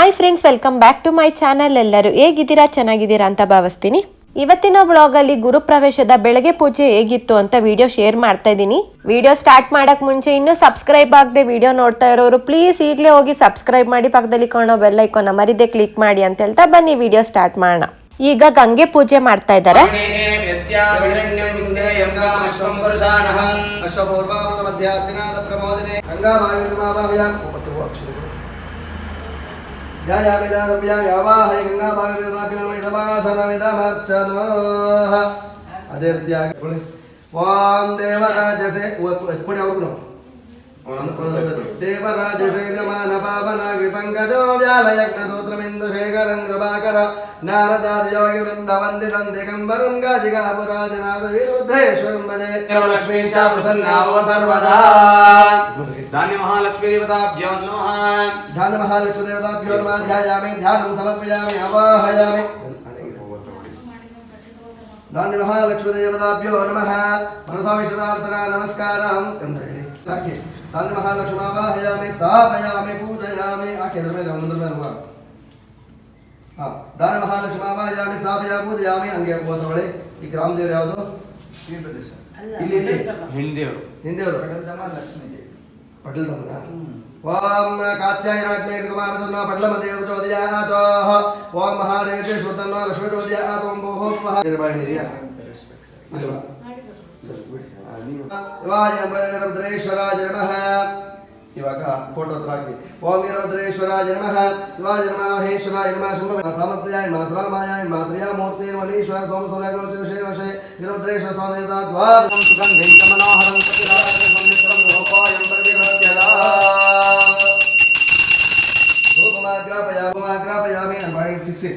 Hi friends, welcome back to my channel. ಎಲ್ಲರೂ ಹೇಗಿದ್ದೀರಾ? ಚೆನ್ನಾಗಿದ್ದೀರಾ ಅಂತ ಭಾವಿಸ್ತೀನಿ. ಇವತ್ತಿನ ವ್ಲಾಗಲ್ಲಿ ಗುರುಪ್ರವೇಶದ ಬೆಳಗ್ಗೆ ಪೂಜೆ ಹೇಗಿತ್ತು ಅಂತ ವಿಡಿಯೋ ಶೇರ್ ಮಾಡ್ತಾ ಇದ್ದೀನಿ. ವಿಡಿಯೋ ಸ್ಟಾರ್ಟ್ ಮಾಡಕ್ ಮುಂಚೆ ಇನ್ನೂ ಸಬ್ಸ್ಕ್ರೈಬ್ ಆಗದೆ ವಿಡಿಯೋ ನೋಡ್ತಾ ಇರೋರು ಪ್ಲೀಸ್ ಈಗಲೇ ಹೋಗಿ ಸಬ್ಸ್ಕ್ರೈಬ್ ಮಾಡಿ, ಪಕ್ಕದಲ್ಲಿ ಕಾಣೋ ಬೆಲ್ ಐಕಾನ್ ಮರಿದೆ ಕ್ಲಿಕ್ ಮಾಡಿ ಅಂತ ಹೇಳ್ತಾ ಬನ್ನಿ ವಿಡಿಯೋ ಸ್ಟಾರ್ಟ್ ಮಾಡೋಣ. ಈಗ ಗಂಗೆ ಪೂಜೆ ಮಾಡ್ತಾ ಇದ್ದಾರೆ. ದೇವರಾಜಸೇ ನಮನ ಪಾವನಾಗಿ ಪಂಕಜೋ ವ್ಯಾಲಯಜ್ಞಸೂತ್ರಮಿಂದು ಶೇಖರಂಗ್ರಭಾಕರ ನಾರದಾದಿಯೋಗಿ ವೃಂದ ವಂದಿತಂ ದಿಗಂಬರಂ ಗಾಜಿಗಾಪುರಾಜನಾಥ ವೀರಭದ್ರೇಶ್ವರಂ ಭಜೆ ಲಕ್ಷ್ಮೀಶ ಪ್ರಸನ್ನಾವ ಸರ್ವದಾ. ಧಾನ್ಯ ಮಹಾಲಕ್ಷ್ಮೀ ದೇವತಾಭ್ಯೋ ನಮಃ. ಧಾನ್ಯ ಮಹಾಲಕ್ಷ್ಮೀ ದೇವತಾಭ್ಯೋ ನಮಃ. ಧ್ಯಾಯಾಮಿ, ಧ್ಯಾನಂ ಸಮರ್ಪಯಾಮಿ, ಆವಾಹಯಾಮಿ. ಧಾನ್ಯ ಮಹಾಲಕ್ಷ್ಮೀ ದೇವತಾಭ್ಯೋ ನಮಃ. ಮನಸಾ ವಿಶ್ವನಾಥನ ನಮಸ್ಕಾರಂ ಅಂತ ಹೇಳಿ ಧಾನ್ಯ ಮಹಾಲಕ್ಷ್ಮಿ ಆವಾಹಯಾಮಿ, ಸ್ಥಾಪಯಾಮಿ, ಪೂಜಯಾಮಿ. ಧಾನ್ಯ ಮಹಾಲಕ್ಷ್ಮಿ ಆವಾಹಯಾಮಿ, ಸ್ಥಾಪಯ, ಪೂಜಯಾಮಿ. ಹಂಗೆ ಹೋದ್ರೆ ಈ ಗ್ರಾಮ ದೇವ್ರು ಯಾವುದು? ಇಲ್ಲಿ ಹಿಂದೇವರು ಪಟೇಲ್ ತಮ್ಮನ. ಓಂ ಕಾತ್ಯಾಯನಾತ್ಮೇ ಕುಮಾರತನ್ನ ಪಟ್ಲಮ ದೇವ ಚೋದಯಾತ. ಓಂ ಮಹಾದೇವತೆ ಶ್ರುತನ್ನ ಲಕ್ಷ್ಮೀ ಚೋದಯಾತ. ಓಂ ಭೋಃ ಸ್ವಹ. ವೀರಭದ್ರೇಶ್ವರಾಯ ನಮಃ. ಇವಾಗ ಫೋಟೋ ಹತ್ರ ಹಾಕಿ. ಓಂ ವೀರಭದ್ರೇಶ್ವರಾಯ ನಮಃ. ಶಿವಾಯ ನಮಃ, ಮಹೇಶ್ವರಾಯ ನಮಃ, ಶಂಭವ ಸಾಮಪ್ರಿಯಾಯ ನಮಃ, ಶ್ರಾಮಾಯಾಯ ನಮಃ, ತ್ರಿಯಾಮೂರ್ತಿ ಮಲೀಶ್ವರ ಸೋಮ ಸೂರ್ಯಗ್ರಹೇ ವೀರಭದ್ರೇಶ್ವರ ಸ್ವಾಮಿ ದ್ವಾದಶಂ ಸುಗಂಧೈ ಮನೋಹರಂ ಕಪಿರಾಜಂ ಸಂವಿತ್ತಂ ಗೋಪಾಯಂ ಪ್ರತಿಗೃಹ್ಯದಾ. ಧೂಪಮಾಗ್ರಾಪಯಾಮಿ and 160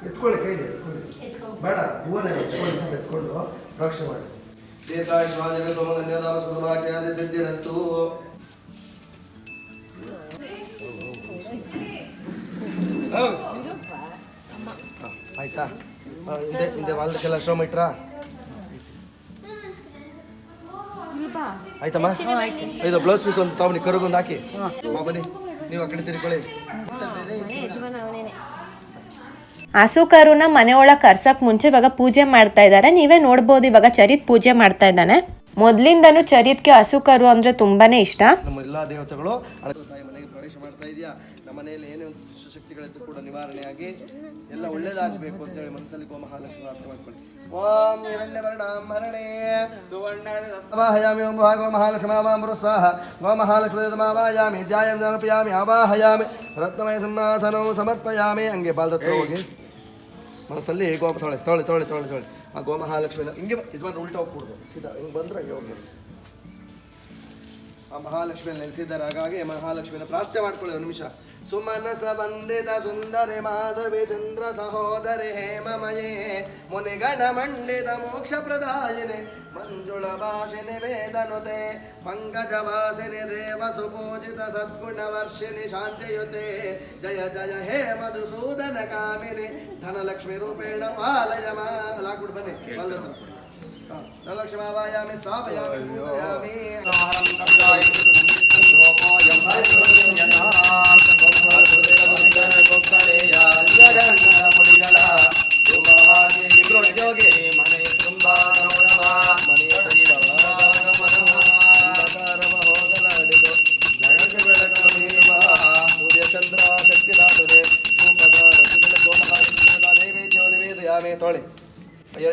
ಎತ್ಕೊಳ್ಳಿ, ಕೈಲಿ ಎತ್ಕೊಳ್ಳಿ, ಬೇಡ ಹೂವನ್ನ ಎತ್ಕೊಂಡು ರಕ್ಷೆ ಮಾಡಿ. ದೇತಾಯುಷ್ಮಾನ್ ಸೋಮಧನ್ಯದಾನ ಸುಭಾಗ್ಯಾದಿ ಸಿದ್ಧಿರಸ್ತು. ಆಯ್ತಾ? ಹಿಂದೆ ವಾಲ್ದಕ್ಕೆಲ್ಲ ಶ್ರಮ ಇಟ್ರಾ? ಆಯ್ತಮ್ಮ? ಇದು ಬ್ಲೌಸ್ ಪೀಸ್ ಒಂದು ತಗೊಂಡು ಕರುಗೊಂದು ಹಾಕಿ. ಬನ್ನಿ, ನೀವು ಆ ಕಡೆ ತಿರ್ಕೊಳ್ಳಿ. ಹಸುಕರುನ ಮನೆ ಒಳಗೆ ಕರ್ಸಕ್ ಮುಂಚೆ ಇವಾಗ ಪೂಜೆ ಮಾಡ್ತಾ ಇದ್ದಾರೆ. ನೀವೇ ನೋಡ್ಬೋದು, ಇವಾಗ ಚರಿತ್ ಪೂಜೆ ಮಾಡ್ತಾ ಇದ್ದಾನೆ. ಮೊದ್ಲಿಂದನೂ ಚರಿತ್ಗೆ ಹಸುಕರು ಅಂದ್ರೆ ತುಂಬಾನೇ ಇಷ್ಟ. ನಮ್ಮ ಎಲ್ಲಾ ದೇವತೆಗಳು ತಾಯಿ ಮನೆಗೆ ಪ್ರವೇಶ ಮಾಡ್ತಾ ಇದೆಯಾ, ನಮ್ಮ ಮನೆಯಲ್ಲಿ ಏನೇ ಒಂದು ದುಷ್ಟಶಕ್ತಿಗಳಿದ್ದು ಕೂಡ ನಿವಾರಣೆಯಾಗಿ ಎಲ್ಲ ಒಳ್ಳೇದಾಗಬೇಕು ಅಂತ ಹೇಳಿ ಮನಸ್ಸಲ್ಲಿ ಗೋಮಹಾಲಕ್ಷ್ಮಿ ಪ್ರಾರ್ಥನೆ ಮಾಡ್ಕೊಳ್ಳಿ. ಓಂ ಹಿರಣ್ಯವರ್ಣಾಂಬರಣೇ ಸುವರ್ಣಾವಾಹಯಾಮಿ. ಓಂ ಗೋಮಹಾಲಕ್ಷ್ಮಿ ಆವಾಮೃ ಸ್ವಾಹ. ಗೋಮಹಾಲಕ್ಷ್ಮಿ ಆವಾಹಯಾಮಿ, ಧ್ಯಾಯಂ ಸಮರ್ಪಯಾಮಿ, ಆವಾಹಯಾಮಿ, ರತ್ನಮಯ ಸಿಂಹಾಸನಂ ಸಮರ್ಪಯಾಮಿ. ಹಂಗೆ ಬಾಲ್ದತ್ರ ಹೋಗಿ ಮನಸ್ಸಲ್ಲಿ ಗೋಮ ತೊಳೆ ತೊಳೆ ತೊಳೆ ತೊಳೆ ತೊಳೆ ಆ ಗೋಮಹಾಲಕ್ಷ್ಮಿನ ಹಿಂಗೆ ಯಜಮಾನ್ ಉಲ್ಟಾ ಹೋಗ್ಬಿಡ್ದು, ಸೀದಾ ಹಿಂಗೆ ಬಂದ್ರೆ ಹಂಗೆ ಹೋಗ್ಬೋದು. ಆ ಮಹಾಲಕ್ಷ್ಮಿಯಲ್ಲಿ ನೆಲೆಸಿದ್ದಾರೆ. ಹಾಗಾಗಿ ಮಹಾಲಕ್ಷ್ಮಿನ ಪ್ರಾರ್ಥನೆ ಮಾಡ್ಕೊಳ್ಳಿ ಒಂದು ನಿಮಿಷ. ಸುಮನಸ ವಂದಿತ ಸುಂದರಿ ಮಾಧವಿ ಚಂದ್ರ ಸಹೋದರಿ ಹೇಮಮಯೇ ಮುನಿಗಣ ಮಂಡಿತ ಮೋಕ್ಷ ಪ್ರದಾಯಿನಿ ಮಂಜುಳ ಭಾಷಿನಿ ವೇದನುತೆ ಪಂಕಜ ವಾಸಿನಿ ದೇವ ಸುಪೂಜಿತ ಸದ್ಗುಣ ವರ್ಷಿಣಿ ಶಾಂತಿಯುತೆ ಜಯ ಜಯ ಹೇ ಮಧುಸೂದನ ಕಾಮಿನಿ ಧನಲಕ್ಷ್ಮಿ ರೂಪೇಣ ಪಾಲಯ ಲಾಕ್ಬಿಟ್ಟು ಬನ್ನಿ. ಧನಲಕ್ಷ್ಮಿ ಆವಾಯಾಮಿ, ಸ್ಥಾಪಯಾಮಿ, ಪೂಜಯಾಮಿ. ತೊಳೆ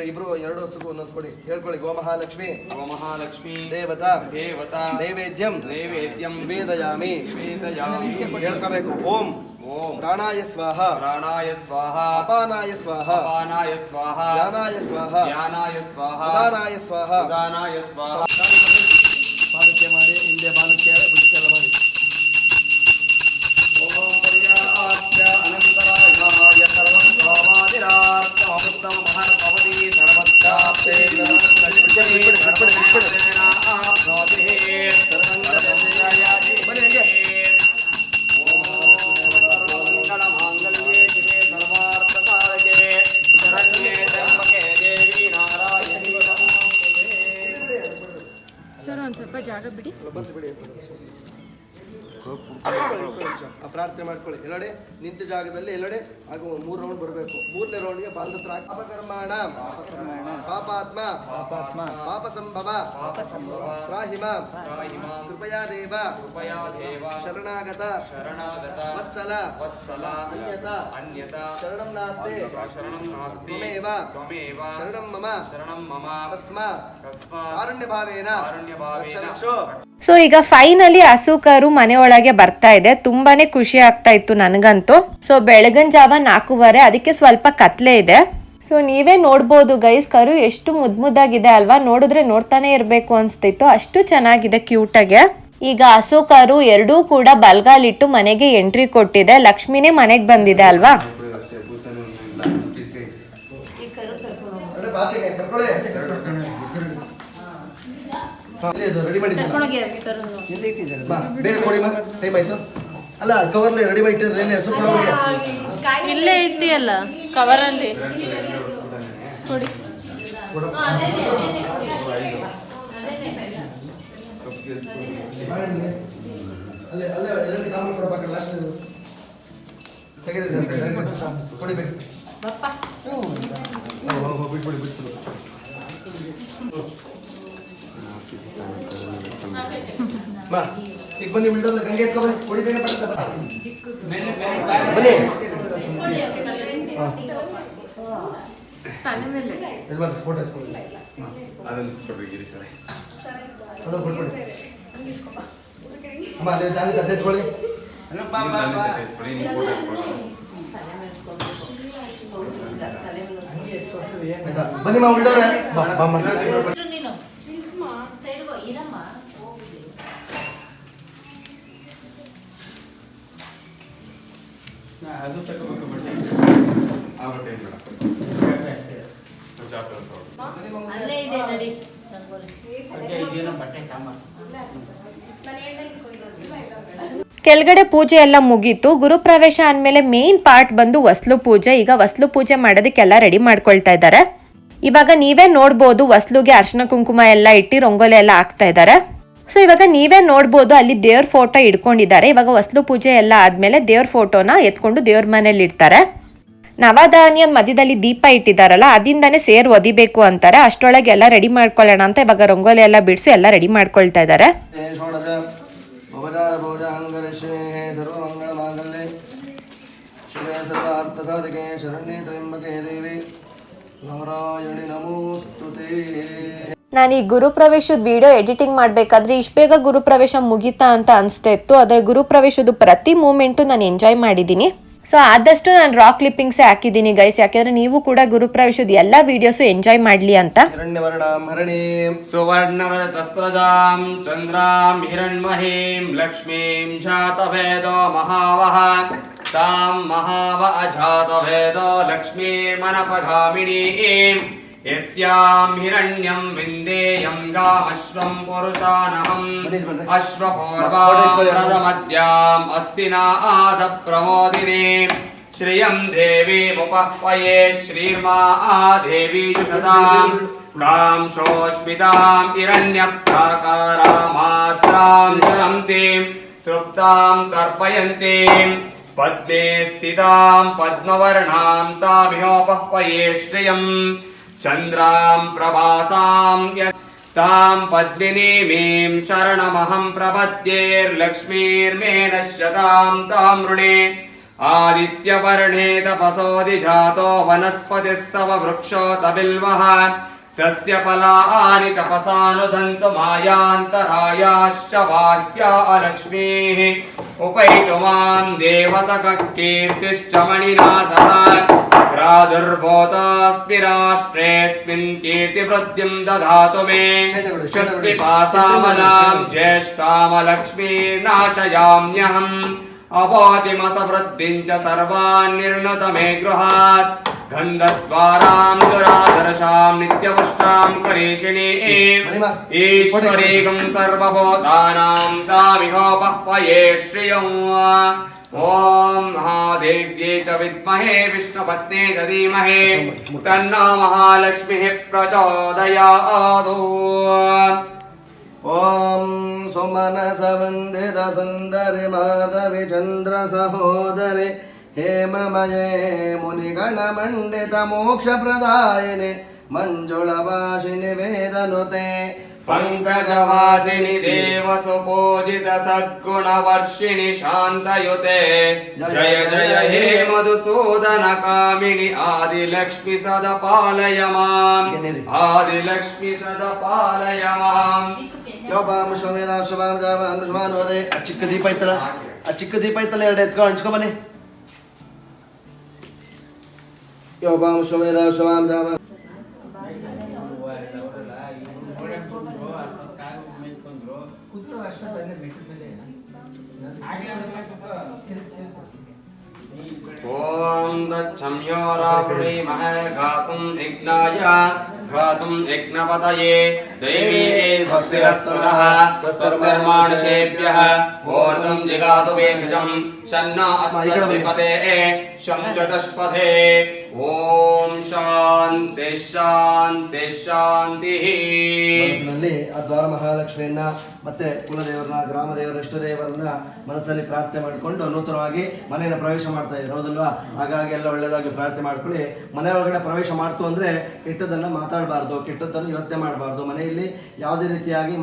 ಇಬ್ರು ಎರಡು ಹಸುಗೂ ಒಂದೊಂದು ಕೊಡಿ. ಹೇಳ್ಕೊಳ್ಳಿ. ಗೋಮಹಾಲಕ್ಷ್ಮಿ ಗೋಮಹಾಲಕ್ಷ್ಮಿ ದೇವತಾ ದೇವತಾ ನೈವೇದ್ಯಂ ನೈವೇದ್ಯಂ ವೇದಯಾಮಿ ವೇದಯಾಮಿ. ಹೇಳ್ಕೋಬೇಕು. ಓಂ ಓಂ ಪ್ರಾಣಾಯ ಸ್ವಾಹ ಪ್ರಾಣಾಯ ಸ್ವಾಹ, ಅಪಾನಾಯ ಸ್ವಾಹ ಅಪಾನಾಯ ಸ್ವಾಹ, ಯಾನಾಯ ಸ್ವಾಹ ಯಾನಾಯ ಸ್ವಾಹ, ಉದಾನಾಯ ಸ್ವಾಹ ಉದಾನಾಯ ಸ್ವಾಹ. ಬಾಲಕ್ಕೆ ಮಾಡಿ, ಹಿಂದೆ ಬಾಲಕ್ಕೆ ಎಲ್ಲ ಮಾಡಿ. ಓಂ ಪರ್ಯಾಪ್ಯ ಅನಂತಾಯ ಸರ್ವಂ ಪ್ರಾರ್ಥನೆ ಮಾಡ್ಕೊಳ್ಳಿ. ಎಲ್ಲಡೆ ನಿಂತ ಜಾಗದಲ್ಲಿ ಎಲ್ಲಡೆ ಹಾಗೂ 3 ರೌಂಡ್ ಬರಬೇಕು. 3ನೇ ರೌಂಡ್ಗೆ ಬಾಲದ ಹತ್ರ ಪಾಪಕರ್ಮಾಣ ಪಾಪಾತ್ಮ ಪಾಪ ಸಂಭವ ತ್ರಾಹಿಮ ಕೃಪಯಾ ದೇವ ಶರಣಾಗತ ವತ್ಸಲ ಅನ್ಯತಾ ಶರಣಂ ನಾಸ್ತೆ ತ್ವಮೇವ ಶರಣಂ ಮಮ ತಸ್ಮಾತ್ ಕಾರುಣ್ಯ ಭಾವೇನ ರಕ್ಷೋ. ಸೊ ಈಗ ಫೈನಲಿ ಹಸುಕರು ಮನೆಯೊಳಗೆ ಬರ್ತಾ ಇದೆ. ತುಂಬಾನೇ ಖುಷಿ ಆಗ್ತಾ ಇತ್ತು ನನಗಂತೂ. ಸೊ ಬೆಳಗಿನ ಜಾವ 4:15, ಅದಕ್ಕೆ ಸ್ವಲ್ಪ ಕತ್ಲೆ ಇದೆ. ಸೊ ನೀವೇ ನೋಡ್ಬೋದು ಗೈಸ್, ಕರು ಎಷ್ಟು ಮುದ್ದಾಗಿದೆ ಅಲ್ವಾ. ನೋಡಿದ್ರೆ ನೋಡ್ತಾನೆ ಇರಬೇಕು ಅನ್ಸ್ತಿತ್ತು, ಅಷ್ಟು ಚೆನ್ನಾಗಿದೆ ಕ್ಯೂಟಾಗೆ. ಈಗ ಹಸುಕರು ಎರಡೂ ಕೂಡ ಬಲ್ಗಾಲಿಟ್ಟು ಮನೆಗೆ ಎಂಟ್ರಿ ಕೊಟ್ಟಿದೆ. ಲಕ್ಷ್ಮಿನೇ ಮನೆಗೆ ಬಂದಿದೆ ಅಲ್ವಾ. ರೆಡಿ ಮಾಡಿದ್ದೀರಾ? ಬೇಗ ಕೊಡಿ, ಟೈಮ್ ಆಯ್ತು. ಅಲ್ಲ ಕವರ್ಲಿ ರೆಡಿ ಮಾಡಿಟ್ಟಿದ್ರೆ ಹೆಸರು ಕೊಡೋರಿಗೆ ಇಲ್ಲೇ ಐತಿ ಅಲ್ಲ ಕವರಲ್ಲಿ ಕೊಡಿ. ಅಲ್ಲೇ ಅಲ್ಲೇ ಎಲ್ಲರಿಗೆ ತಾಮ್ರ ಕೊಡಬೇಕು. ಲಾಸ್ಟ್ ತೆಗೆದು ಕೊಡಿ ಬೇಕು. ಬಿಟ್ಬಿಡಿ ಈಗ ಬನ್ನಿ, ಬಿಡೋಲ್ಲ ಗಂಗೆ ಎತ್ಕೊಬನ್ನಿ. ಕೊಡಿ ಬೇಗ ಬನ್ನಿ. ಫೋಟೋ ಎತ್ಕೊಳ್ಳಿ. ಅಮ್ಮ ಅಲ್ಲಿ ತಾಲಿ ತಟ್ಟೆ ಎತ್ಕೊಳ್ಳಿ. ಬನ್ನಿ ಮಾ ಉಳ್ಳವ್ರೆ. ಅದು ತಗೋಬೇಕು ಬಟ್ಟೆ ಆ ಬಟ್ಟೆ ಅಲ್ಲೇ ಇದೆ ನೋಡಿ. ಕೆಳಗಡೆ ಪೂಜೆ ಎಲ್ಲ ಮುಗೀತು. ಗುರುಪ್ರವೇಶ ಅಂದಮೇಲೆ ಮೇನ್ ಪಾರ್ಟ್ ಬಂದು ವಸ್ಲು ಪೂಜೆ. ಈಗ ವಸ್ಲು ಪೂಜೆ ಮಾಡೋದಕ್ಕೆಲ್ಲ ರೆಡಿ ಮಾಡ್ಕೊಳ್ತಾ ಇದ್ದಾರೆ. ಇವಾಗ ನೀವೇ ನೋಡ್ಬೋದು, ವಸ್ಲುಗೆ ಅರ್ಶಿನ ಕುಂಕುಮ ಎಲ್ಲ ಇಟ್ಟು ರಂಗೋಲಿ ಎಲ್ಲ ಹಾಕ್ತಾ ಇದ್ದಾರೆ. ಸೊ ಇವಾಗ ನೀವೇ ನೋಡ್ಬೋದು, ಅಲ್ಲಿ ದೇವ್ರ ಫೋಟೋ ಇಟ್ಕೊಂಡಿದ್ದಾರೆ. ಇವಾಗ ವಸ್ಲು ಪೂಜೆ ಎಲ್ಲ ಆದ್ಮೇಲೆ ದೇವ್ರ ಫೋಟೋನ ಎತ್ಕೊಂಡು ದೇವ್ರ ಮನೇಲಿ ಇಡ್ತಾರೆ. ನವಧಾನ್ಯ ಮಧ್ಯದಲ್ಲಿ ದೀಪ ಇಟ್ಟಿದ್ದಾರಲ್ಲ, ಅದಿಂದಾನೇ ಸೇರ್ ಒದಿಬೇಕು ಅಂತಾರೆ. ಅಷ್ಟೊಳಗೆ ಎಲ್ಲ ರೆಡಿ ಮಾಡ್ಕೊಳ್ಳೋಣ ಅಂತ ಇವಾಗ ರಂಗೋಲಿ ಎಲ್ಲ ಬಿಡಿಸಿ ಎಲ್ಲ ರೆಡಿ ಮಾಡ್ಕೊಳ್ತಾ ಇದ್ದಾರೆ. ನಾನು ಈ ಗುರುಪ್ರವೇಶದ ವಿಡಿಯೋ ಎಡಿಟಿಂಗ್ ಮಾಡಬೇಕಾದ್ರೆ ಇಷ್ಟು ಬೇಗ ಗುರುಪ್ರವೇಶ ಮುಗೀತಾ ಅಂತ ಅನಿಸ್ತಾ ಇತ್ತು. ಅದರ ಗುರುಪ್ರವೇಶದ ಪ್ರತಿ ಮೂಮೆಂಟು ನಾನು ಎಂಜಾಯ್ ಮಾಡಿದ್ದೀನಿ. ಸೊ ಆದಷ್ಟು ನಾನು ರಾಕ್ ಕ್ಲಿಪ್ಪಿಂಗ್ಸೇ ಹಾಕಿದ್ದೀನಿ ಗೈಸ್, ಯಾಕೆಂದ್ರೆ ನೀವು ಕೂಡ ಗುರುಪ್ರವೇಶದ ಎಲ್ಲ ವಿಡಿಯೋಸು ಎಂಜಾಯ್ ಮಾಡಲಿ ಅಂತ. ಸುವರ್ಣವಸ್ರಜಾಂ ಚಂದ್ರಾಂ ಹಿರಣ್ಮಹೀಂ ಲಕ್ಷ್ಮೀಂ ಜಾತವೇದೋ ಮಹಾವಹ ತಾಂ ಮಹಾವ ಅಜಾತವೇದೋ ಲಕ್ಷ್ಮೀರ್ಮನಪಗಾಮಿನೀಂ ಯಸ್ಯಾಂ ಹಿರಣ್ಯಂ ವಿಂದೇಯಂ ಗಾಮಶ್ವಂ ಪುರುಷಾನಹಂ ಅಶ್ವಪೂರ್ವಾಂ ಅಸ್ತಿನಾ ಆದ ಪ್ರಮೋದಿನೇ ಶ್ರಿಯಂ ದೇವೀಮುಪಹ್ವಯೇ ಶ್ರೀರ್ಮಾ ದೇವಿ ಜುಷದಾಂ ಕಾಂಶೋಷ್ಮಿತಾಂ ಹಿರಣ್ಯಪ್ರಾಕಾರಾಮಾತ್ರಾಂ ಜಲಂತೀಂ ತೃಪ್ತಾಂ ತರ್ಪಯಂತೀಂ ಪದ್ಮೇ ಸ್ಥಿತಾಂ ಪದ್ಮವರ್ಣಾಂ ತಾಮಿಹೋಪಹ್ವಯೇ ಶ್ರಿಯಂ ಚಂದ್ರಾಂ ಪ್ರಭಾಸಾಂ ತಾಂ ಪದ್ಮಿನೀಮೀಂ ಶರಣಮಹಂ ಪ್ರಪದ್ಯೇರ್ಲಕ್ಷ್ಮೀರ್ಮೇ ನಶ್ಯತಾಂ ತಾಂ ಋಣೇ ಆದಿತ್ಯವರ್ಣೇ ತಪಸೋಧಿಜಾತೋ ವನಸ್ಪತಿಸ್ತವ ವೃಕ್ಷೋತ ಬಿಲ್ವಃ ತಸ್ಯ ಫಲಾನಿ ತಪಸಾನುದಂತು ಮಾಯಾಂತರಾಯಾಶ್ಚ ಬಾಹ್ಯಾ ಲಕ್ಷ್ಮೀಃ ಉಪೈತು ಮಾಂ ದೇವಸಖ ಕೀರ್ತಿಶ್ಚ ಮಣಿನಾ ಸಹ ಪ್ರಾದುರ್ಭೂತೋऽಸ್ಮಿ ರಾಷ್ಟ್ರೇऽಸ್ಮಿನ್ ಕೀರ್ತಿವೃದ್ಧಿಂ ದಧಾತು ಮೇ ಶಕ್ತಿಪಾಸಾಮಲಾಂ ಜ್ಯೇಷ್ಠಾಮಲಕ್ಷ್ಮೀರ್ನಾಶಯಾಮ್ಯಹಂ ಅಬೋಧಿಮಸವೃದ್ಧಿಂ ಚ ಸರ್ವಾನ್ ನಿರ್ಣುತ ಮೇ ಗೃಹಾತ್ ಗಂಧದ್ವಾರಾಂ ದುರಾದರ್ಶಾಂ ನಿತ್ಯವಷ್ಟಾಂ ಕರೀಷಿಣೀಂ ಈಶ್ವರೀಗಂ ಸರ್ವಭೂತಾನಾಂ ತಾಮಿಹೋಪಹ್ವಯೇ ಶ್ರಿಯಂ ಓಂ ಮಹಾದೇವ್ಯೇ ಚ ವಿದ್ಮಹೇ ವಿಷ್ಣುಪತ್ನೇ ಚ ಧೀಮಹಿ ತನ್ನೋ ಮಹಾಲಕ್ಷ್ಮೀಃ ಪ್ರಚೋದಯಾತ್. ಓಂ ಸುಮನಸ ವಂದಿತ ಸುಂದರಿ ಮಾಧವಿ ಚಂದ್ರ ಸಹೋದರಿ ಹೇಮಮಯೇ ಮುನಿಗಣ ಮಂಡಿತ ಮೋಕ್ಷ ಪ್ರದಾಯಿನಿ ಮಂಜುಳ ವಾಸಿನಿ ವೇದನುತೆ ಪಂಕಜವಾಸಿನಿ ದೇವ ಸುಪೂಜಿತ ಸದ್ಗುಣ ವರ್ಷಿಣಿ ಶಾಂತಯುತೆ ಜಯ ಜಯ ಹೇ ಮಧುಸೂದನ ಕಾಮಿನಿ ಆದಿಲಕ್ಷ್ಮಿ ಸದ ಪಾಲಯ ಮಾಂ ಆದಿಲಕ್ಷ್ಮಿ ಸದ ಪಾಲಯ ಮಾಂ ಯೋಪಾಂ ಶ್ವಮೇಧಾಂ ಶುಭಾಂ ಜಾವಾಂ ಶುಭಾನುವದೆ ಆ ಚಿಕ್ಕ ದೀಪ ಐತಲ್ಲ ಎರಡು ಎತ್ಕೊಂಡು ಹಂಚ್ಕೊಂಬನ್ನಿ ಯೋಪಾಂ ಶ್ವಮೇಧಾಂ ಶುಭಾಂ ಜಾವಾಂ ಓಂ ದಕ್ಷಮ್ಯೋರಾವೃಣೀಮಃ ಘಾತುಂ ಯಜ್ಞಾಯ ಘಾತುಂ ಯಜ್ಞಪತಯೇ ದೈವೀ ಸ್ವಸ್ತಿರಸ್ತು ನಃ ಸ್ವಸ್ತಿರ್ಮಾನುಷೇಭ್ಯಃ ಓರ್ಧಂ ಜಿಗಾತು ವೇಷಜಂ ಶನ್ನೋ ಅಸ್ಮದ್ವಿಪತೆ ಶಂ ಚತುಷ್ಪಥೇ ಓಂ ಶಾಂತಿ ಶಾಂತಿ ಶಾಂತಿ. ಮನಸ್ಸಿನಲ್ಲಿ ಆ ದ್ವಾರ ಮಹಾಲಕ್ಷ್ಮಿಯನ್ನ ಮತ್ತೆ ಕುಲದೇವರನ್ನ ಗ್ರಾಮದೇವರ ಇಷ್ಟದೇವರನ್ನ ಮನಸ್ಸಲ್ಲಿ ಪ್ರಾರ್ಥನೆ ಮಾಡಿಕೊಂಡು ನೂತನವಾಗಿ ಮನೆಯನ್ನು ಪ್ರವೇಶ ಮಾಡ್ತಾ ಇದ್ರು ಹೌದಲ್ವಾ? ಹಾಗಾಗಿ ಎಲ್ಲ ಒಳ್ಳೆಯದಾಗಿ ಪ್ರಾರ್ಥನೆ ಮಾಡ್ಕೊಳ್ಳಿ. ಮನೆ ಒಳಗಡೆ ಪ್ರವೇಶ ಮಾಡ್ತು ಅಂದರೆ ಕೆಟ್ಟದ್ದನ್ನು ಮಾತಾಡಬಾರ್ದು, ಕೆಟ್ಟದ್ದನ್ನು ಯೋಚನೆ ಮಾಡಬಾರ್ದು, ಮನೆಯಲ್ಲಿ ಯಾವುದೇ ರೀತಿಯಾಗಿ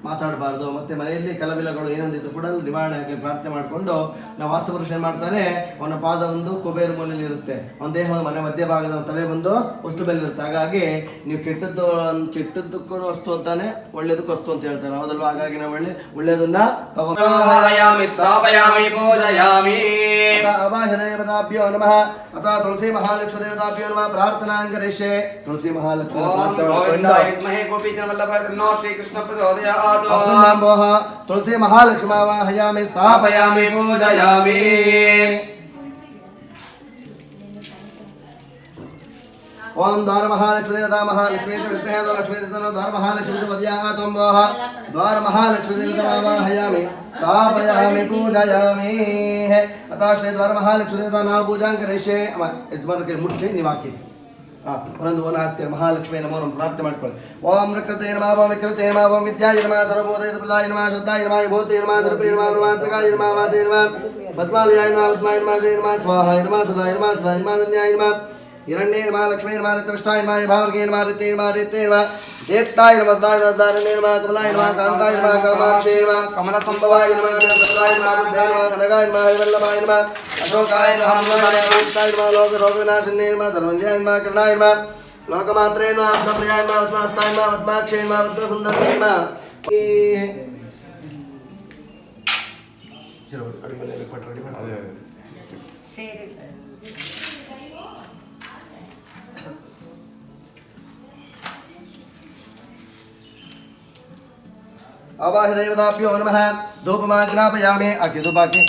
ಮಾತಾಡಬಾರ್ದು. ಮತ್ತು ಮನೆಯಲ್ಲಿ ಕಲಬಿಲಗಳು ಏನೊಂದಿದ್ರು ಕೂಡ ನಿವಾರಣೆಯಾಗಿ ಪ್ರಾರ್ಥನೆ ಮಾಡಿಕೊಂಡು ನಾವು ವಾಸ್ತುಪುರುಷ ಏನು ಮಾಡ್ತಾನೆ, ಅವನ ಪಾದ ಒಂದು ಕುಬೇರ ಮೂಲೆಯಲ್ಲಿ ಇರುತ್ತೆ, ಅವನ ದೇಹ ಮನೆ ಮಧ್ಯಭಾಗದ ತಲೆ ಒಂದು ವಸ್ತು ಮೇಲೆ ಇರುತ್ತೆ. ಹಾಗಾಗಿ ನೀವು ಕೆಟ್ಟದ್ದಕ್ಕೂ ವಸ್ತು ಅಂತಾನೆ, ಒಳ್ಳೇದಕ್ಕೂ ವಸ್ತು ಅಂತ ಹೇಳ್ತಾನೆ ಹೌದಲ್ವಾ? ಹಾಗಾಗಿ ನಾವು ಒಳ್ಳೆಯದನ್ನ ಅವಾಹದೇವತಾಭ್ಯೋ ನಮಃ ಅಥ ತುಳಸಿ ಮಹಾಲಕ್ಷ್ಮಿ ದೇವತಾಭ್ಯೋ ನಮಃ ಪ್ರಾರ್ಥನಾಂಕರಿಷ್ಯೆ. ತುಳಸಿ ಮಹಾಲಕ್ಷ್ಮಿ ತುಳಸಿ ಮಹಾಲಕ್ಷ್ಮಿ ವಾಹಯಾಮಿ ಸ್ಥಾಪಯಾಮಿ ಪೂಜಯಾಮಿ. ಓಂ ದ್ವಾರ ಮಹಾಲಕ್ಷ್ಮಿ ದೇವತಾ ಮಹಾಲಕ್ಷ್ಮೀ ವಿದ್ಮಹೇ ಲಕ್ಷ್ಮೀ ದ್ವಾರ ಮಹಾಲಕ್ಷ್ಮೀ ಪದ್ಯಾತಂ ವೋಹ ದ್ವಾರ ಮಹಾಲಕ್ಷ್ಮಿ ದೇವತಾ ವಾಹಯಾಮಿ ಸ್ಥಾಪಯಾಮಿ ಪೂಜಯಾಮಿ. ಅಥ ಶ್ರೀ ದ್ವಾರ ಮಹಾಲಕ್ಷ್ಮಿ ದೇವತಾ ನಾವು ಪೂಜಾಂಕರಿಷ್ಯೆ. ಯಜಮಾನರಿಗೆ ಮುಟ್ಟಿಸಿ ನೀವು ಹಾಕಿ ಒಂದೊಂದು ಓನ ಹಾಕ್ತೀರಿ. ಮಹಾಲಕ್ಷ್ಮಿ ನಮೋ ನಮ್ಮ ಪ್ರಾರ್ಥನೆ ಮಾಡ್ಕೊಳ್ಳಿ. ಓಂ ಪ್ರಕೃತೆ ನಮಃ ಓಂ ವಿಕೃತೆ ನಮಃ ಓಂ ವಿದ್ಯಾಯ ನಮಃ ಸರ್ವಭೂತೈ ಪ್ರದಾಯ ನಮಃ ಶುದ್ಧಾಯ ನಮಃ ವಿಭೂತೈ ನಮಃ ಸರ್ಪೇ ನಮಃ ಬ್ರಹ್ಮಾಂತಕಾಯ ನಮಃ ವಾಚೈ ನಮಃ ಪದ್ಮಾಲಯಾಯ ನಮಃ ಪದ್ಮಾಯ ನಮಃ ಜಯ ನಮಃ ಸ್ವಾಹಾಯ ನಮಃ ಸದಾಯ ನಮಃ ಸದಾಯ ನಮಃ ಧನ್ಯಾಯ ನಮಃ ಹಿರಣ್ಯೇ ನಮಃ ಲಕ್ಷ್ಮೀ ನಮಃ ನಿತ್ಯವಿಷ್ಟಾಯ ನಮಃ ಭಾವರ್ಗೇ ನಮಃ ರಿತೇ ನಮಃ ರಿತೇ ನಮಃ ದೇವತಾಯ ನಮಃ ಸದಾಯ ನಮಃ ಸದಾರಣ್ಯೇ ನಮಃ ಕಮಲಾಯ ನಮಃ ಕಾಂತಾಯ ನಮಃ ಕಾಮಾಕ್ಷೇ ನಮಃ ಕಮಲ ಸಂಭವಾಯ ನಮಃ ಕಮಲಾಯ ನಮಃ ಬುದ್ಧಾಯ ನಮಃ ಕನಗಾಯ ನಮಃ ವಲ್ಲಭಾಯ ನಮಃ ಅಶೋಕಾಯ ನಮಃ ಅಮಲಾಯ ನಮಃ ಉತ್ತಾಯ ನಮಃ ಲೋಕ ರೋಗವಿನಾಶನ್ಯೇ ನಮಃ ಧರ್ಮಲ್ಯಾಯ ನಮಃ ಕರುಣಾಯ ನಮಃ ಲೋಕಮಾತ್ರೇ ನಮಃ ಆತ್ಮಪ್ರಿಯಾಯ ನಮಃ ಪದ್ಮಾಸ್ತಾಯ ನಮಃ ಪದ್ಮಾಕ್ಷೇ ನಮಃ ಪದ್ಮಸುಂದರಾಯ ನಮಃ. ಅವಾಹದೇವತಾಭ್ಯೋ ನಮಃ ಧೂಪಮಾಗ್ರಾಪಯಾಮಿ. ಆಕೆ ಧೂಪ ಹಾಕಿ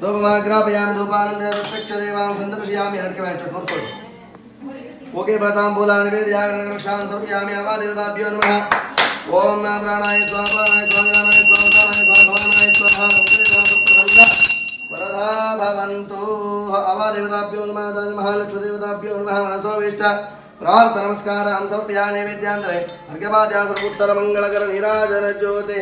ಧೂಪಮಾಗ್ರಾಪಯಾಮಿ ಧೂಪಾನಂದ ದೇವಾಂ ಸಂದರ್ಶಯಾಮಿ. ಎರಡಕ್ಕೆ ನೋಡ್ಕೊಳ್ಳಿ. ಓಕೆ ಪ್ರತಾಂಬೂಲಾನಿ ವೇದಯಾಮಿ ರಕ್ಷಾಂ ಸಮರ್ಪಯಾಮಿ. ಅವಾಹದೇವತಾಭ್ಯೋ ನಮಃ. ಓಂ ಪ್ರಾಣಾಯ ಸ್ವಾಹಾಯ ಸ್ವಾಹಾಯ ಸ್ವಾಹಾಯ ಸ್ವಾಹಾಯ ಸ್ವಾಹಾ ವರದಾ ಭವಂತು. ಅವಾದೇವತಾಭ್ಯೋ ನಮಃ ಮಹಾಲಕ್ಷ್ಮೀ ದೇವತಾಭ್ಯೋ ನಮಃ ಮನಸೋವಿಷ್ಟ ಪ್ರಾರ್ಥನ ನಮಸ್ಕಾರ ಸಮರ್ಪಯಾ ನೈವೇದ್ಯಾಂತರೆ ಅರ್ಘ್ಯಪಾದ್ಯಾ ಸರ್ವೋತ್ತರ ಮಂಗಳಕರ ನೀರಾಜನ ಜ್ಯೋತಿ.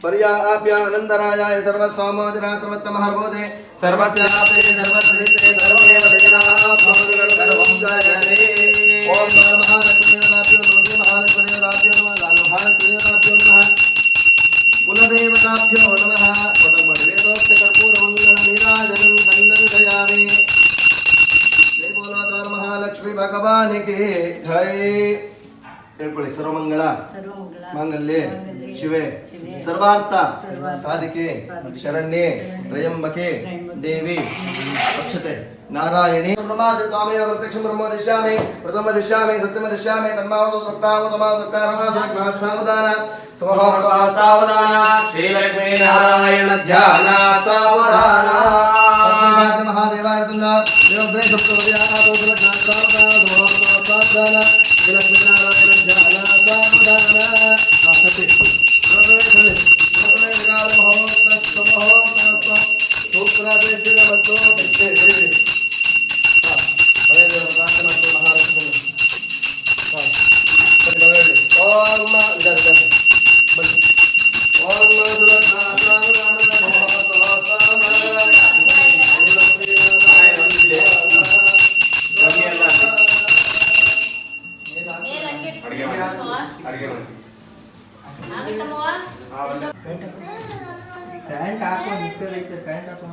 पर्याप्य अनंतरायाय सर्वस्तोमोजनात्रवत्तमहर्बोधे सर्वस्याप्ते सर्वश्रीते सर्वेव देनाभवदिकर्मजयते. ओम महालक्ष्मी देवताभ्यो नमः महालक्ष्मी देवताभ्यो नमः महालक्ष्मी देवताभ्यो नमः कुलदेवताभ्यो नमः. वेदोक्त कर्पूरमंगल नीराजनं संदर्शयामि. जय बोलो द्वार महालक्ष्मी भगवान की जय. ಹೇಳ್ಕೊಳ್ಳಿ. ಸರ್ವಮಂಗಳ ಮಾಂಗಲ್ಯೆ ಶಿವೆ ಸರ್ವಾರ್ಥ ಸಾಧಿಕೆ ಶರಣ್ಯೆ ತ್ರಯಂಬಕೆ ದೇವಿ ಅಕ್ಷತೆ ನಾರಾಯಣಿ. ಬ್ರಹ್ಮಾಸಿ ತ್ವಾಮೇವ ಪ್ರತ್ಯಕ್ಷಂ ಬ್ರಹ್ಮ ದಿಶ್ಯಾಮಿ ಪ್ರಥಮ ದಿಶ್ಯಾಮಿ ಸತ್ಯಮ ದಿಶ್ಯಾಮಿ ತನ್ಮಾವತು ಸಾವಧಾನ ಸಮಹೋರಕ ಸಾವಧಾನ ಶ್ರೀಲಕ್ಷ್ಮೀ ನಾರಾಯಣ ಧ್ಯಾನ ಸಾವಧಾನ. ಮಹಾದೇವಾಯ ಸಾವಧಾನ ಶ್ರೀಲಕ್ಷ್ಮೀ ನಾರಾಯಣ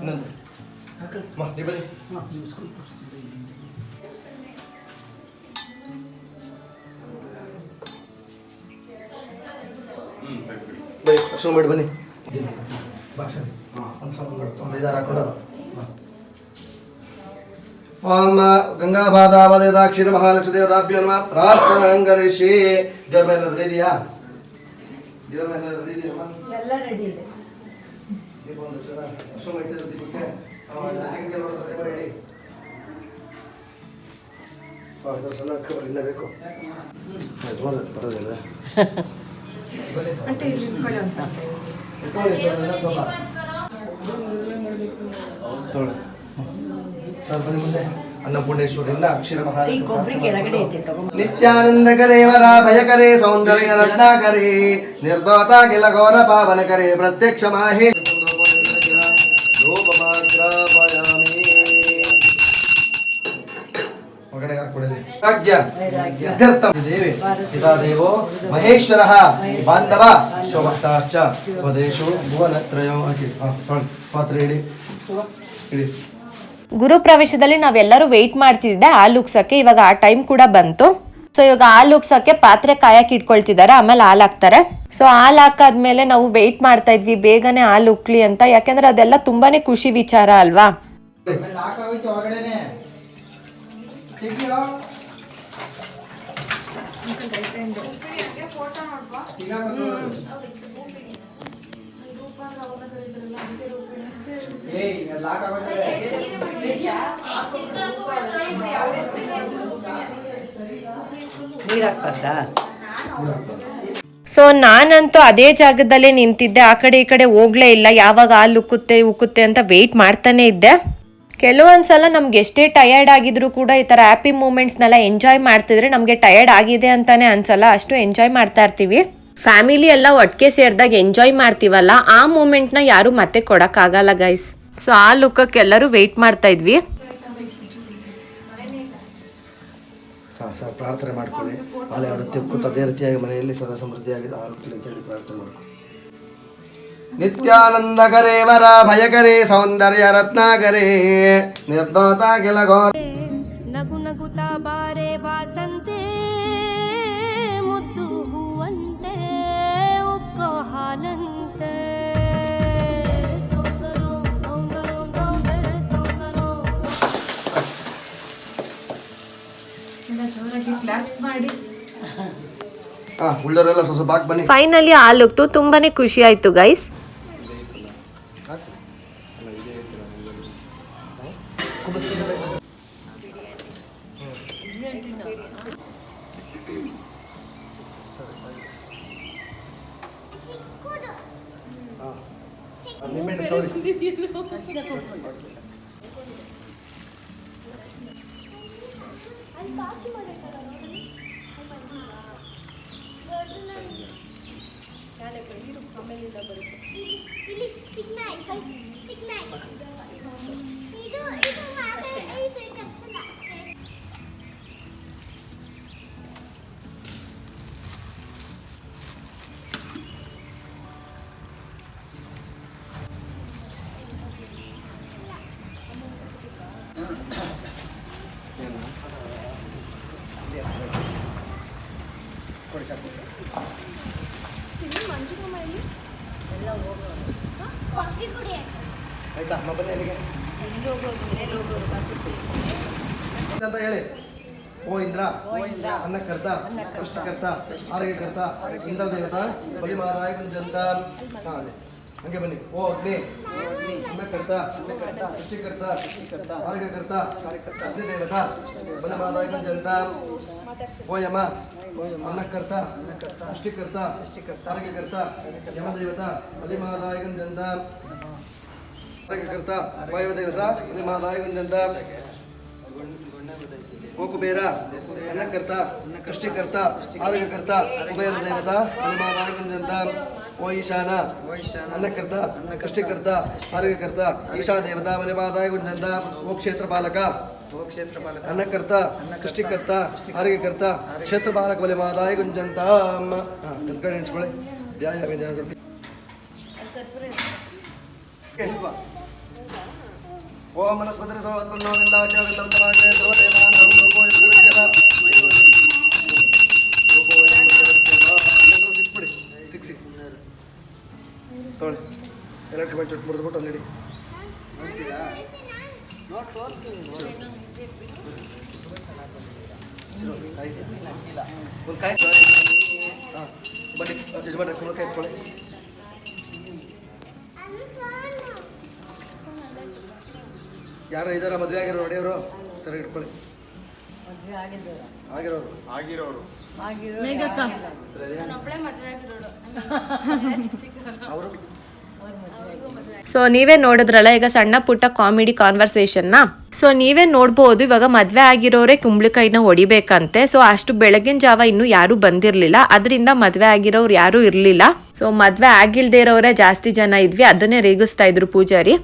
ಇನ್ನೊಂದು ಮಾ, ನೀ ಬನ್ನಿ. ಬನ್ನಿ ದರ್ಶನ ಮಾಡಿ ಬನ್ನಿ. ಒಂದು ಐದಾರು ಹಾಕೊಂಡು ಓಂ ಗಂಗಾಭಾದಾವದೇದ ಕ್ಷೀರ ಮಹಾಲಕ್ಷ್ಮಿ ದೇವತಾಭ್ಯೋ ನಮಃ ಪ್ರಾರ್ಥನಾಂಗರಿಷಿ. ದೇವ್ರ ಮೇಲೆ ರೆಡಿ ಇದೆಯಾ? ದೇವ್ರ ಮೇಲೆ ರೆಡಿ ಇದೆಯಮ್ಮ? ಎಲ್ಲ ರೆಡಿ ಇದೆ. ದೀಪ ಒಂದು ಹಚ್ಚೋಣ? ದರ್ಶನ ಮಾಡ್ತಿರೋ ದೀಪಕ್ಕೆ ಲೈಟಿಂಗ್ ಎಲ್ಲ ರೆಡಿ ಮಾಡಿ. ದರ್ಶನ ಇನ್ನ ಬೇಕು ಬರೋದಿಲ್ಲ. ಅಂತ ಇಲ್ಲಿ ಇಟ್ಕೊಳ್ಳಿ ಅಂತ. ಸರ್ ಬನ್ನಿ ಮುಂದೆ. ಅನ್ನಪೂರ್ಣೇಶ್ವರಿ ಅಕ್ಷರ ಈ ಕೊಬ್ಬರಿ ಕೆಳಗಡೆ ಐತೆ ತಗೊಂಡು. ನಿತ್ಯಾನಂದಕರೇ ವರ ಭಯಕರೇ ಸೌಂದರ್ಯ ರತ್ನಾಕರೇ ನಿರ್ದೋತ ಕಿಲ ಘೋರ ಪಾವನಕರೇ ಪ್ರತ್ಯಕ್ಷ ಮಾಹೇ ಒಳಗಡೆ ಹಾಕ್ಬಿಡಿದೆ. ಸಿದ್ಧಾರ್ಥ ದೇವಿ ಪಿತಾ ದೇವೋ ಮಹೇಶ್ವರ ಬಾಂಧವ ಶೋಭಕ್ತಾಶ್ಚ ಸ್ವದೇಶೋ ಭುವನತ್ರಯೋ ಪಾತ್ರ ಇಡಿ ಇಡಿ. ಗುರು ಪ್ರವೇಶದಲ್ಲಿ ನಾವೆಲ್ಲರೂ ವೆಯ್ಟ್ ಮಾಡ್ತಿದ್ದೆ ಹಾಲು ಉಗ್ಸಕ್ಕೆ. ಇವಾಗ ಆ ಟೈಮ್ ಕೂಡ ಬಂತು. ಸೊ ಇವಾಗ ಹಾಲು ಉಗ್ಸಕ್ಕೆ ಪಾತ್ರೆ ಕಾಯಕ್ಕೆ ಇಟ್ಕೊಳ್ತಿದ್ದಾರೆ, ಆಮೇಲೆ ಹಾಲು ಹಾಕ್ತಾರೆ. ಸೊ ಹಾಲು ಹಾಕಾದ್ಮೇಲೆ ನಾವು ವೆಯ್ಟ್ ಮಾಡ್ತಾ ಇದ್ವಿ ಬೇಗನೆ ಹಾಲು ಉಕ್ಲಿ ಅಂತ, ಯಾಕೆಂದ್ರೆ ಅದೆಲ್ಲ ತುಂಬಾನೇ ಖುಷಿ ವಿಚಾರ ಅಲ್ವಾ. ನೀರು ಹಾಕ್ಬಾರ್ದಾ? ಸೊ ನಾನಂತೂ ಅದೇ ಜಾಗದಲ್ಲೇ ನಿಂತಿದ್ದೆ, ಆ ಕಡೆ ಈ ಕಡೆ ಹೋಗ್ಲೇ ಇಲ್ಲ. ಯಾವಾಗ ಹಾಲು ಉಕ್ಕುತ್ತೆ ಅಂತ ವೆಯ್ಟ್ ಮಾಡ್ತಾನೆ ಇದ್ದೆ. ಕೆಲವೊಂದ್ಸಲ ನಮ್ಗೆ ಎಷ್ಟೇ ಟಯರ್ಡ್ ಆಗಿದ್ರು ಕೂಡ ಈ ಥರ ಹ್ಯಾಪಿ ಮೂಮೆಂಟ್ಸ್ನೆಲ್ಲ ಎಂಜಾಯ್ ಮಾಡ್ತಿದ್ರೆ ನಮಗೆ ಟಯರ್ಡ್ ಆಗಿದೆ ಅಂತಾನೆ ಅನ್ಸಲ್ಲ, ಅಷ್ಟು ಎಂಜಾಯ್ ಮಾಡ್ತಾ ಇರ್ತೀವಿ. ಫ್ಯಾಮಿಲಿ ಎಲ್ಲ ಒಟ್ಟಿಗೆ ಸೇರಿದಾಗ ಎಂಜಾಯ್ ಮಾಡ್ತೀವಲ್ಲ, ಆ ಮೂಮೆಂಟ್ನ ಯಾರು ಮತ್ತೆ ಕೊಡೋಕ್ಕಾಗಲ್ಲ ಗೈಸ್. ಸೊ ಆ ಲುಕ್ಕಕ್ಕೆ ಎಲ್ಲರೂ ವೆಯ್ಟ್ ಮಾಡ್ತಾ ಇದ್ವಿ. ಸರ್ ಪ್ರಾರ್ಥನೆ ಮಾಡ್ಕೊಳ್ಳಿ. ಅಲ್ಲಿ ಅವ್ರ ಕೂತು ಅದೇ ರೀತಿಯಾಗಿ ಮನೆಯಲ್ಲಿ ಸದಾ ಸಮೃದ್ಧಿಯಾಗಿ ಆರೋಗ್ಯ ಅಂತೇಳಿ ಪ್ರಾರ್ಥನೆ ಮಾಡ್ಕೊಳ್ಳಿ. ನಿತ್ಯಾನಂದಕರೇ ವರ ಭಯಕರೇ ಸೌಂದರ್ಯ ರತ್ನಾಕರೇ ನಿರ್ದೋತ ಕಿಲ ಘೋರ ನಗು ನಗುತ್ತಾ ಬಾರೆ ಬಾಸಂತೆ ಮುದ್ದು ಹೂವಂತೆ ಉಕ್ಕೋ ಹಾಲಂತೆ. ಜೋರಾಗಿ ಕ್ಲಾಪ್ಸ್ ಮಾಡಿ. ಉಳ್ಳವರೆಲ್ಲ ಸ್ವಲ್ಪ ಹಾಕಿ ಬನ್ನಿ. ಫೈನಲಿ ಹಾಲು ಉಕ್ತು, ತುಂಬಾನೇ ಖುಷಿ ಆಯ್ತು ಗೈಸ್. ನಿಮ್ಮೆಣ್ಣೆ ಸೌರಿ ಆಯ್ತಾ ಅಮ್ಮ ಬನ್ನಿ ಅಲ್ಲಿಗೆ ಅಂತ ಹೇಳಿ. ಓ ಇಂದ್ರ ಅನ್ನಕರ್ತ ಕೃಷ್ಣಕರ್ತ ಆರೋಗ್ಯಕರ್ತ ಇಂದ್ರ ದೇವತಾ ಬಲಿಮಾರಾಯ ಕುಂಜಂತ. ಹಂಗೆ ಬನ್ನಿ. ಓ ಅಗ್ನಿ ಅನ್ನಕರ್ತ ಸೃಷ್ಟಿಕರ್ತ ಆರೋಗ್ಯಕರ್ತ ಅಗ್ನಿ ದೇವತಾ ಬಲಿಮಾರಾಯ ಕುಂಜಂತ. ಓ ಯಮ ಅನ್ನಕರ್ತ ಸೃಷ್ಟಿಕರ್ತ ಆರೋಗ್ಯಕರ್ತ ಯಮದೇವತಾ ಬಲಿಮಾರಾಯ ಕುಂಜಂತ. ಆರೋಗ್ಯಕರ್ತ ವಾಯುದೇವತಾ ಬಲಿಮಾರಾಯ ಕುಂಜಂತ. ಓ ಕುಬೇರ ಅನ್ನಕರ್ತ ಸೃಷ್ಟಿಕರ್ತ ಆರೋಗ್ಯಕರ್ತ ಕುಬೇರ ದೇವತಾ ಬಲಿಮಾರಾಯ ಕುಂಜಂತ. ಓ ಈಶಾನ ಅನ್ನಕರ್ತ ಸೃಷ್ಟಿಕರ್ತ ಆರೋಗ್ಯಕರ್ತ ಈಶಾ ದೇವತಾ ಬಲಿಮಾರಾಯ ಕುಂಜಂತ. ಓ ಕ್ಷೇತ್ರಪಾಲಕ ಅನ್ನಕರ್ತ ಸೃಷ್ಟಿಕರ್ತ ಆರೋಗ್ಯಕರ್ತ ಕ್ಷೇತ್ರಪಾಲಕ ಬಲಿಮಾರಾಯ ಕುಂಜಂತ. ಎತ್ಕೊಂಡು ಎಣಿಸ್ಕೊಳ್ಳಿ. ಧ್ಯಾನ ಇಲ್ವಾ? ಓಂ ಮನಸ್ಪತಿ ತೊಗೊಳ್ಳಿ ಎಲೆಕ್ಟ್ರಿಕ್ ಬಂಚ್ ಮುರಿದ್ಬಿಟ್ಟು ಅಲ್ಲಿ ಒಂದು ಕಾಯಿ ಹಾಂ ಬನ್ನಿ ಯಜಮಾನ್ರೆ ಕುಂಬಳಕಾಯಿ ಎತ್ಕೊಳ್ಳಿ. ಯಾರು ಇದಾರ ಮದುವೆ ಆಗಿರೋ ನೋಡಿಯವರು ಸರಿ ಇಟ್ಕೊಳ್ಳಿ. ಆಗಿರೋರು ಅವರು ಸೊ ನೀವೇ ನೋಡಿದ್ರಲ್ಲ ಈಗ ಸಣ್ಣ ಪುಟ್ಟ ಕಾಮಿಡಿ ಕಾನ್ವರ್ಸೇಷನ್ನ. ಸೊ ನೀವೇ ನೋಡ್ಬೋದು ಇವಾಗ ಮದ್ವೆ ಆಗಿರೋರೆ ಕುಂಬಳಕಾಯಿನ ಹೊಡಿಬೇಕಂತೆ. ಸೊ ಅಷ್ಟು ಬೆಳಗಿನ ಜಾವ ಇನ್ನೂ ಯಾರು ಬಂದಿರ್ಲಿಲ್ಲ, ಅದರಿಂದ ಮದ್ವೆ ಆಗಿರೋರು ಯಾರು ಇರ್ಲಿಲ್ಲ. ಸೊ ಮದ್ವೆ ಆಗಿಲ್ದೇ ಇರೋರೇ ಜಾಸ್ತಿ ಜನ ಇದ್ವಿ, ಅದನ್ನೇ ರೇಗಿಸ್ತಾ ಇದ್ರು ಪೂಜಾರಿ.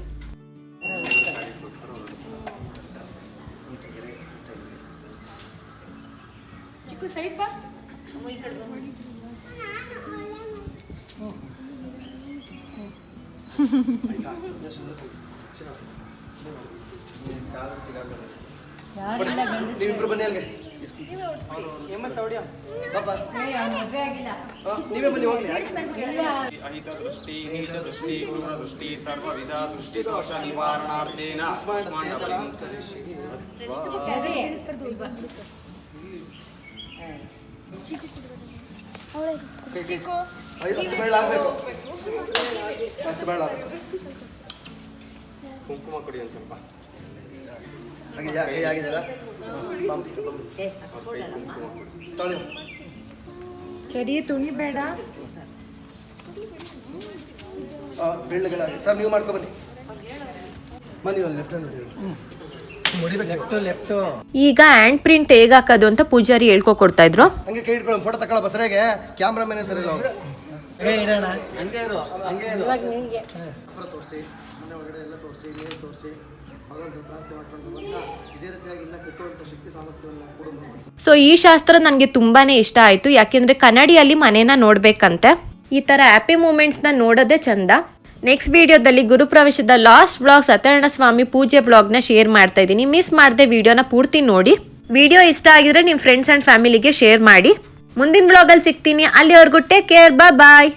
ನೀವಿಬ್ರು ಬನ್ನಿ ಅಲ್ಲಿಗೆ. ನೀವೇ ಬನ್ನಿ ಹೋಗ್ಲಿ. ಅಹಿತ ದೃಷ್ಟಿ ನೀಚ ದೃಷ್ಟಿ ಕ್ರೂರ ದೃಷ್ಟಿ ಸರ್ವವಿಧ ದೃಷ್ಟಿ ದೋಷ ನಿವಾರಣಾರ್ಥೇನ ಹತ್ತು ಬೆಳ್ಳ ಆಗ್ಬೇಕು. ಕುಂಕುಮ ಕೊಡಿ ಒಂದು ಸ್ವಲ್ಪ. ಆಗಿದೆಯಲ್ಲ ತೊಳಿ ಚಡಿ ತುಣಿ ಬೇಡ. ಬೆಳ್ಳಗಳಾಗಿ ಸರ್ ನೀವು ಮಾಡ್ಕೊ ಬನ್ನಿ. ಬನ್ನಿ ಒಂದು ಲೆಫ್ಟ್ ಹ್ಯಾಂಡ್ ಈಗ ಹ್ಯಾಂಡ್ ಪ್ರಿಂಟ್ ಹೇಗೆ ಹಾಕೋದು ಅಂತ ಪೂಜಾರಿ ಹೇಳ್ಕೊಡ್ತಾ ಇದ್ರು. ಹಂಗೆ ಕೈ ಇಟ್ಕೊಳ್ಳೋ ಫೋಟೋ ತಗೊಳ್ಳೋ ಬಸರೆಗೆ ಕ್ಯಾಮ್ರಾಮೇನೆ ಸರಿ ಇಲ್ಲ ಅವರು. ತೋರಿಸಿ ಮನೆ ಒಳಗಡೆ ಎಲ್ಲ ತೋರಿಸಿ ನೀರು ತೋರಿಸಿ ಭಗವಂತ ಪ್ರಾರ್ಥನೆ ಮಾಡ್ಕೊಂಡು ಬಂದ ಇದೇ ರೀತಿಯಾಗಿ ಇನ್ನ ಕಟ್ಟುವಂಥ ಶಕ್ತಿ ಸಾಮರ್ಥ್ಯವನ್ನು ಕೊಡು. ಸೊ ಈ ಶಾಸ್ತ್ರ ನನಗೆ ತುಂಬಾನೇ ಇಷ್ಟ ಆಯ್ತು, ಯಾಕೆಂದ್ರೆ ಕನ್ನಡಿಯಲ್ಲಿ ಮನೇನ ನೋಡ್ಬೇಕಂತೆ. ಈ ತರ ಹ್ಯಾಪಿ ಮೂಮೆಂಟ್ಸ್ನ ನೋಡೋದೇ ಚಂದ. ನೆಕ್ಸ್ಟ್ ವಿಡಿಯೋದಲ್ಲಿ ಗುರುಪ್ರವೇಶದ ಲಾಸ್ಟ್ ವ್ಲಾಗ್ ಸತ್ಯನಾರಾಯಣ ಸ್ವಾಮಿ ಪೂಜೆ ವ್ಲಾಗ್ನ ಶೇರ್ ಮಾಡ್ತಾ ಇದ್ದೀನಿ. ಮಿಸ್ ಮಾಡದೆ ವಿಡಿಯೋನ ಪೂರ್ತಿ ನೋಡಿ. ವಿಡಿಯೋ ಇಷ್ಟ ಆಗಿದ್ರೆ ನಿಮ್ಮ ಫ್ರೆಂಡ್ಸ್ ಆ್ಯಂಡ್ ಫ್ಯಾಮಿಲಿಗೆ ಶೇರ್ ಮಾಡಿ. ಮುಂದಿನ ವ್ಲಾಗಲ್ಲಿ ಸಿಗ್ತೀನಿ. ಅಲ್ಲಿವರೆಗೂ ಟೇಕ್ ಕೇರ್, ಬಾಯ್.